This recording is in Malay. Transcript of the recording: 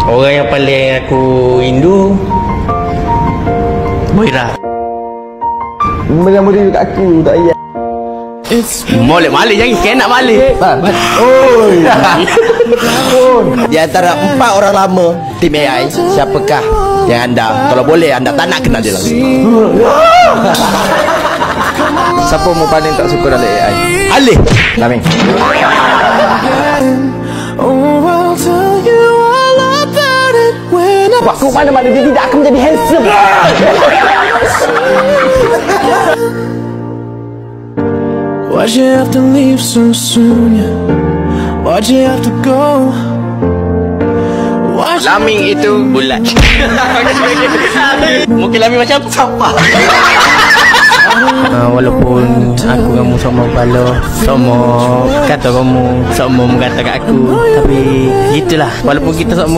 Orang yang paling aku rindu Moira. Benda muda kat aku tak payah. Molek malik jangan kena balik. Oi. Di antara 4 orang lama tim AI, siapakah yang anda, kalau boleh anda tak nak kenal dia langsung? Siapa mu paling tak suka dalam AI? Alih. Lamin. Aku mana-mana dia tidak akan menjadi handsome. Why'd you have to leave so soon? Why'd you have to go? Laming itu bulat. Mungkin Laming macam sampah. Walaupun aku kamu sama balo, sama kata kamu, sama mengata kat aku, tapi gitulah. Walaupun kita sama